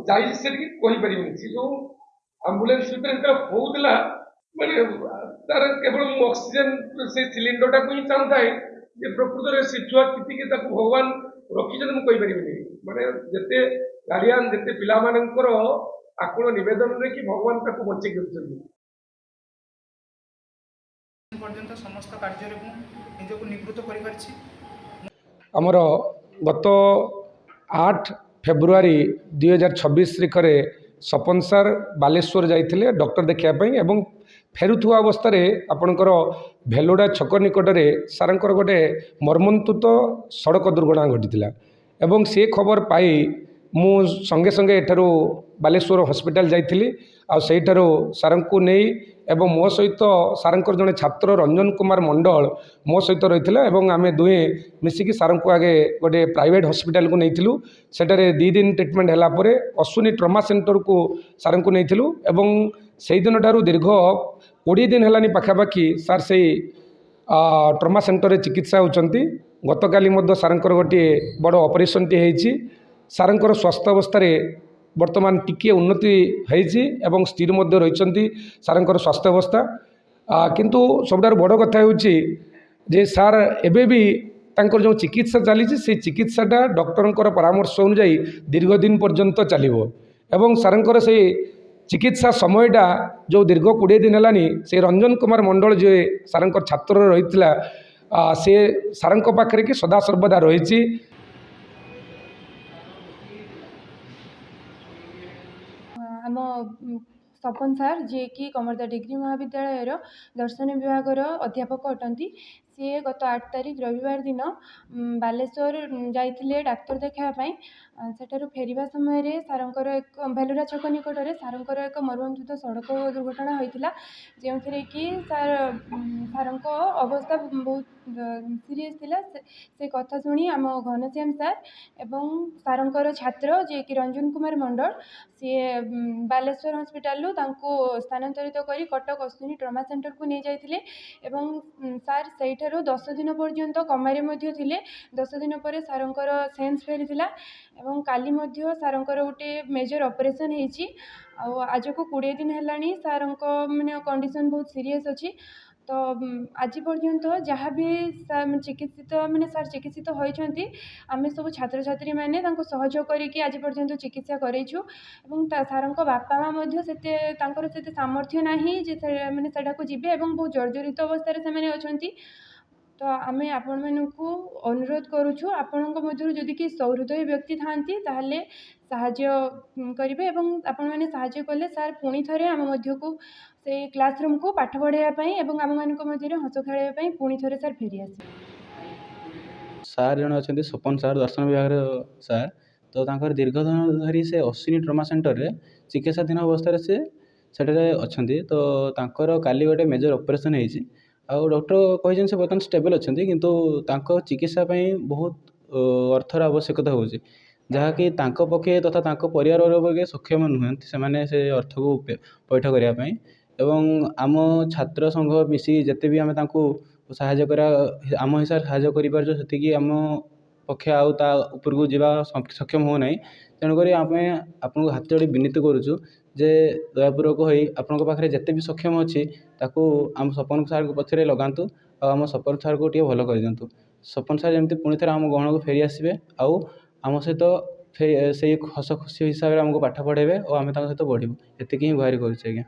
ଯାଇ ସେଠିକି କହିପାରିବିନି। ସେ ଯୋଉ ଆମ୍ବୁଲାନ୍ସ ଭିତରେ ଯେତେବେଳେ ହଉଥିଲା ମାନେ ତାର କେବଳ ମୁଁ ଅକ୍ସିଜେନ ସେ ସିଲିଣ୍ଡରଟାକୁ ହିଁ ଚାହୁଁଥାଏ ଯେ ପ୍ରକୃତରେ ସେ ଛୁଆ କେତିକି ତାକୁ ଭଗବାନ ରଖିଛନ୍ତି ମୁଁ କହିପାରିବିନି। ମାନେ ଯେତେ ଗାର୍ଡିଆନ ଯେତେ ପିଲାମାନଙ୍କର ଆକୁଳ ନିବେଦନରେ କି ଭଗବାନ ତାକୁ ବଞ୍ଚେଇ ରଖିଛନ୍ତି। पर्यंत समस्त कार्य निजक निवृत्त कर आमर गत 8 फेब्रुआरी 2026 तारिखरे सपन सार बालेश्वर जाइए डॉक्टर देखापी एवं फेरुवा अवस्था आपणकर भेलोडा छक निकटने सारंकर गोटे मर्मन्तुत सड़क दुर्घटना घटी एवं से खबर पाई मु संगे संगे एठारू बालेश्वर हॉस्पिटल जाइली आठारू सारंग को नहीं एवं मो सहित सारंकर जड़े छात्र रंजन कुमार मंडल मो सहित रही है आम दुहे मिसिकी सारंग को आगे गोटे प्राइवेट हॉस्पिटल को नहीं सेठारे 2 दिन ट्रिटमेंट है अश्विनी ट्रमा सेंटर को सारंग को नहीं से दिन ठारू दीर्घ 20 दिन है पाखापाखि सार से ट्रमा सेंटर चिकित्सा होती गत काली सारंकर गोटे बड़ ऑपरेशन टी सारंकर स्वास्थ्य अवस्था वर्तमान टिके उन्नति होती एवं स्थिर रही सारंकर स्वास्थ्य अवस्था किंतु सबुठार बड़ कथा जे सार एबे भी तांकर जो चिकित्सा चली से चिकित्साटा डॉक्टर परामर्श अनुजाई दीर्घ दिन पर्यंत चलो एवं सारंकर से चिकित्सा समयटा जो दीर्घ 20 दिन है से रंजन कुमार मंडल जे सारंकर छात्र रही से सारंक पाखे कि सदा सर्वदा रही। आम सपन सार जी कि कमरदा डिग्री महाविद्यालय दर्शन विभाग अध्यापक अटंती सी गत 8 तारिख रविवार दिन बालेश्वर जाइए डाक्तर देखापी सेठारु फेरिबा समय सारंकर एक भेलुरा छक निकट में सारंकर एक मर्मन्तुत सड़क दुर्घटना होता जो थे कि सारंक अवस्था बहुत सीरीयस थिला से कथा शुणी आम घनश्याम सार एवं सारंकर छात्र जे कि रंजन कुमार मंडल सी बालेश्वर हॉस्पिटल स्थानांतरित कर कटक अश्विनी ट्रमा सेंटर को नहीं जाइए एवं सार से 10 दिन पर्यंत कमारे थे 10 दिन पर सारंकर सेन्स फेरी एवं काली सारंकर गोटे मेजर ऑपरेशन होती आज को 20 दिन है सारंक माने कंडीशन बहुत सीरीयस अच्छी तो आज पर्यंत जहाँ भी चिकित्सित माने सार चिकित्सित होती आम सब छात्र छात्री मैंने सहयोग करके आज पर्यंत चिकित्सा करेचु सारंक बापा माँ से सामर्थ्य ना माने सेठाको जीवे एवं बहुत जर्जरित अवस्था से अच्छा तो आम आपण मानू अनुरोध करुचु आपण जदि कि सहृदय व्यक्ति थांती ताहले साहाय्य करेंगे एवं आपण मैंने साहाय्य कले सार पुणी थे आम को से क्लासरूम को पाठ पढ़ाई एवं आम मान हस खेल पुणी थे सार फेरी आस सार जन अच्छा सपन सार दर्शन विभाग सार तो दीर्घ दिन धरी से अश्विनी ट्रमा सेंटर में चिकित्साधीन अवस्था से अच्छा तो काली गोटे मेजर ऑपरेशन होती आउ डॉक्टर कहते से बर्तमान स्टेबल अच्छा किंतु चिकित्सा बहुत अर्थर आवश्यकता हो जहाँकि पक्षे तथा परिवार पक्षे सक्षम नुहति से अर्थ को पैठ करने एवं आम छात्र संघ मिसी जिते भी आम साहाय्य करा आम हिसाब साहाय्य कर आम पक्षे आउपर को जावा सक्षम हो ना तेणुक आम आपको हाथ जोड़ी विनीत करुचु जे दयापूर्वक हो आपण पाखे जिते भी सक्षम अच्छी आम सपन सार को पछरे लगातु आम सपन सार को टे भल कर दिंतु सपन सार जमी पुणी थे आम गहन को फेरी आसबे आउ आम सहित से हस खुशी हिसाब से आमको पाठ पढ़ेबे और आम सहित बढ़ू एति गुहारि करुचे आज्ञा।